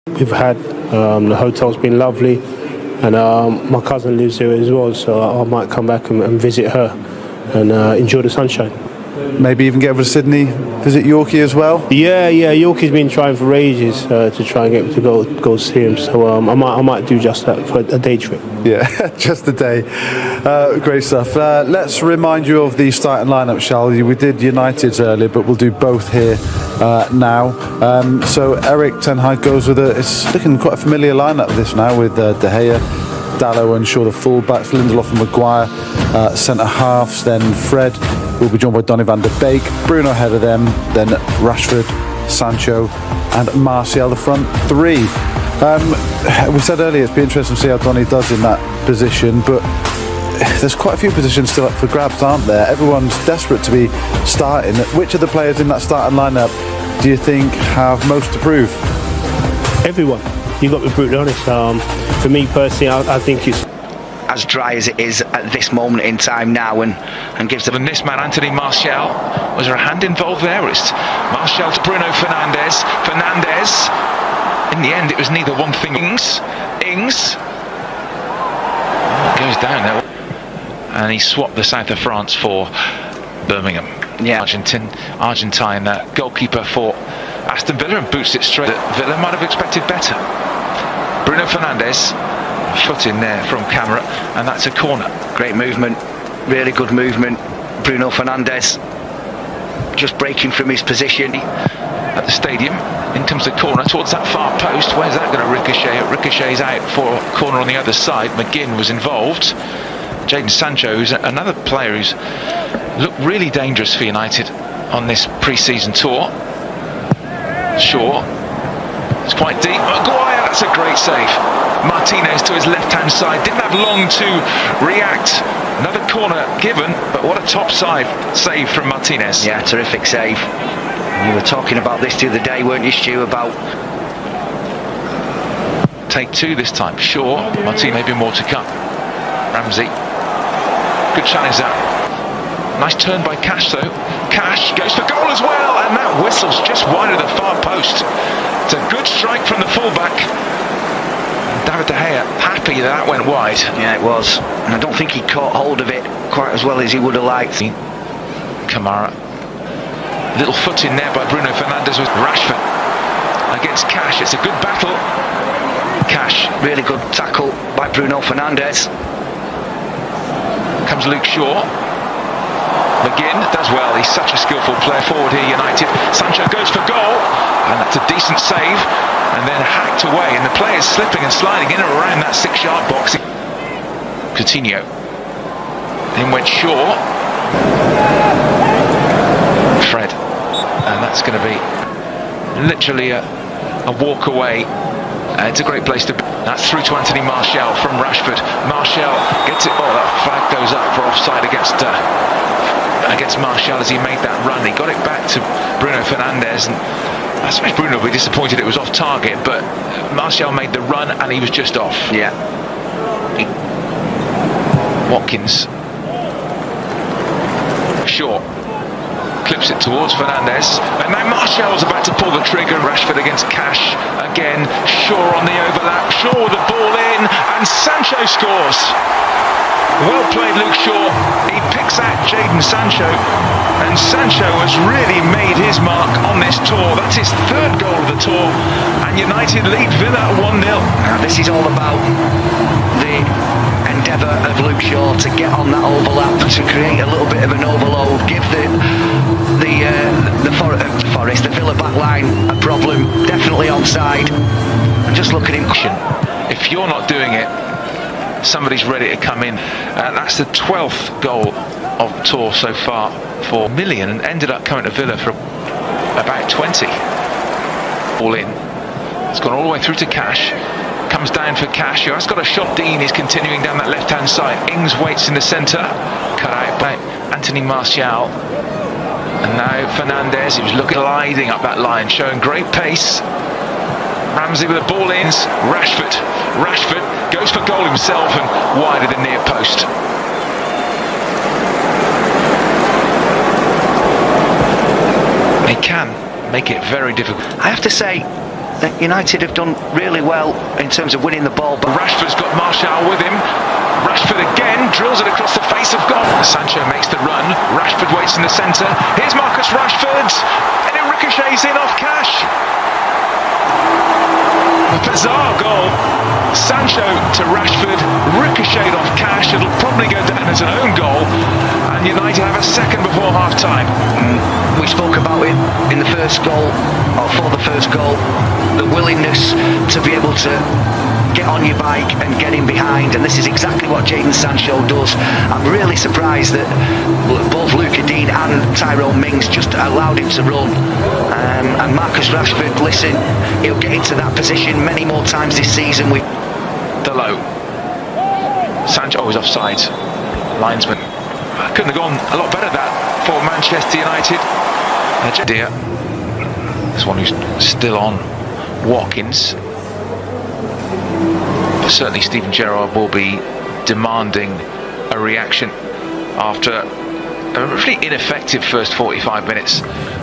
We've had the hotel's been lovely, and my cousin lives here as well, so I might come back and visit her and enjoy the sunshine. Maybe even get over to Sydney, visit Yorkie as well? Yeah, Yorkie's been trying for ages to try and get me to go see him, so I might do just that for a day trip. Yeah, just a day. Great stuff. Let's remind you of the starting lineup, shall we? We did United's earlier, but we'll do both here now. So Eric Ten Hag goes with it's looking quite a familiar lineup this now, with De Gea, Dalot and Shaw the fullbacks, Lindelof and Maguire centre halves, then Fred will be joined by Donny van der Beek, Bruno ahead of them, then Rashford, Sancho and Martial the front three. We said earlier it's been interesting to see how Donny does in that position, but there's quite a few positions still up for grabs, aren't there? Everyone's desperate to be starting. Which of the players in that starting lineup do you think have most to prove? Everyone. You've got to be brutally honest. For me personally, I think it's as dry as it is at this moment in time now, and gives them. And this man, Anthony Martial, was there a hand involved there? It's Martial to Bruno Fernandes. In the end, it was neither one thing. Ings goes down there, and he swapped the south of France for Birmingham. Yeah, Argentine goalkeeper for Aston Villa, and boots it straight. Villa might have expected better. Bruno Fernandes, foot in there from camera, and that's a corner. Great movement, really good movement. Bruno Fernandes just breaking from his position at the stadium. In comes the corner towards that far post. Where's that going to ricochet? It ricochets out for a corner on the other side. McGinn was involved. Jadon Sancho, who's another player who's looked really dangerous for United on this pre-season tour. Shaw, it's quite deep. Maguire, that's a great save. Martinez to his left-hand side, didn't have long to react. Another corner given, but what a top save from Martinez. Yeah, terrific save. You were talking about this the other day, weren't you, Stu, about... Take two this time. Shaw, Martinez, maybe more to come. Ramsey, good challenge that. Nice turn by Cash though. Cash goes for goal as well, and that whistle's just wide of the far post. It's a good strike from the fullback. David De Gea happy that went wide. Yeah, it was. And I don't think he caught hold of it quite as well as he would have liked. Kamara. Little foot in there by Bruno Fernandes with Rashford against Cash. It's a good battle. Cash. Really good tackle by Bruno Fernandes. Comes Luke Shaw. McGinn does well. He's such a skillful player forward here, United. Sancho goes for goal, and that's a decent save, and then hacked away, and the player's slipping and sliding in and around that 6-yard box. Coutinho. Then went Shaw. Fred. And that's going to be literally a walk away. It's a great place to be. That's through to Anthony Martial from Rashford. Martial gets it. Oh, that flag goes up for offside against Martial as he made that run. He got it back to Bruno Fernandes, and I suppose Bruno will be disappointed it was off target, but Martial made the run and he was just off. Yeah. Watkins. Shaw clips it towards Fernandes, and now Martial's about to pull the trigger. Rashford against Cash again. Shaw on the overlap. Shaw with the ball in, and Sancho scores. Well played, Luke Shaw. He picks out Jadon Sancho, and Sancho has really made his mark on this tour. That's his third goal of the tour, and United lead Villa 1-0. Now this is all about the endeavour of Luke Shaw to get on that overlap, to create a little bit of an overload, give the Villa back line a problem, definitely onside, and just look at him. If you're not doing it, somebody's ready to come in. That's the 12th goal of the tour so far for Million, and ended up coming to Villa for about 20. All in. It's gone all the way through to Cash. Comes down for Cash, who has got a shot. Dean is continuing down that left-hand side. Ings waits in the centre. Cut out by Anthony Martial. And now Fernandes, he was gliding up that line, showing great pace. Ramsey with the ball in. Rashford goes for goal himself, and wide of the near post. He can make it very difficult. I have to say, United have done really well in terms of winning the ball. But Rashford's got Martial with him. Rashford again drills it across the face of goal. Sancho makes the run. Rashford waits in the centre. Here's Marcus Rashford, and it ricochets in off Cash. A bizarre goal. Sancho to Rashford, ricocheted off Cash. It'll probably go down as an own goal, and United have a second before half time. We spoke about it in the first goal, or for the first goal, the willingness to be able to get on your bike and get in behind, and this is exactly what Jadon Sancho does. I'm really surprised that both Luca Dean and Tyrone Mings just allowed him to run, and Marcus Rashford, listen, he'll get into that position many more times this season. With Below. Sancho is offside. Linesman. Couldn't have gone a lot better that for Manchester United. This one who's still on. Watkins. But certainly Steven Gerrard will be demanding a reaction after a really ineffective first 45 minutes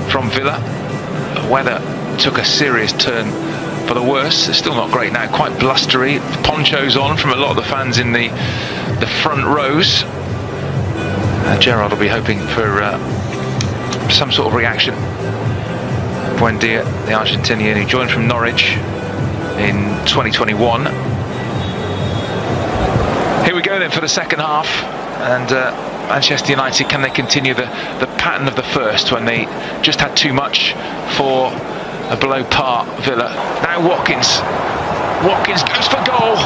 from Villa. The weather took a serious turn for the worse. It's still not great now, quite blustery. Ponchos on from a lot of the fans in the front rows. Gerrard will be hoping for some sort of reaction. Buendia, the Argentinian who joined from Norwich in 2021. Here we go then for the second half, and Manchester United, can they continue the pattern of the first when they just had too much for a below par Villa? Now Watkins goes for goal.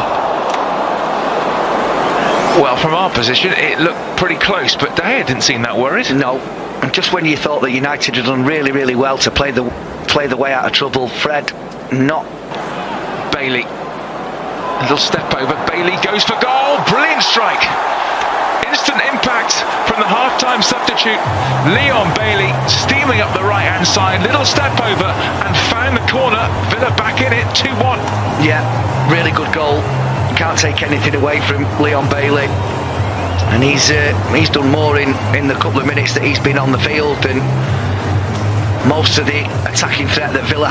Well, from our position it looked pretty close, but De Gea didn't seem that worried. No, and just when you thought that United had done really, really well to play the way out of trouble, Fred not. Bailey, a little step over, Bailey goes for goal, brilliant strike. Instant impact from the half-time substitute Leon Bailey, steaming up the right-hand side, little step over and found the corner. Villa back in it, 2-1. Yeah, really good goal. Can't take anything away from Leon Bailey, and he's done more in the couple of minutes that he's been on the field than most of the attacking threat that Villa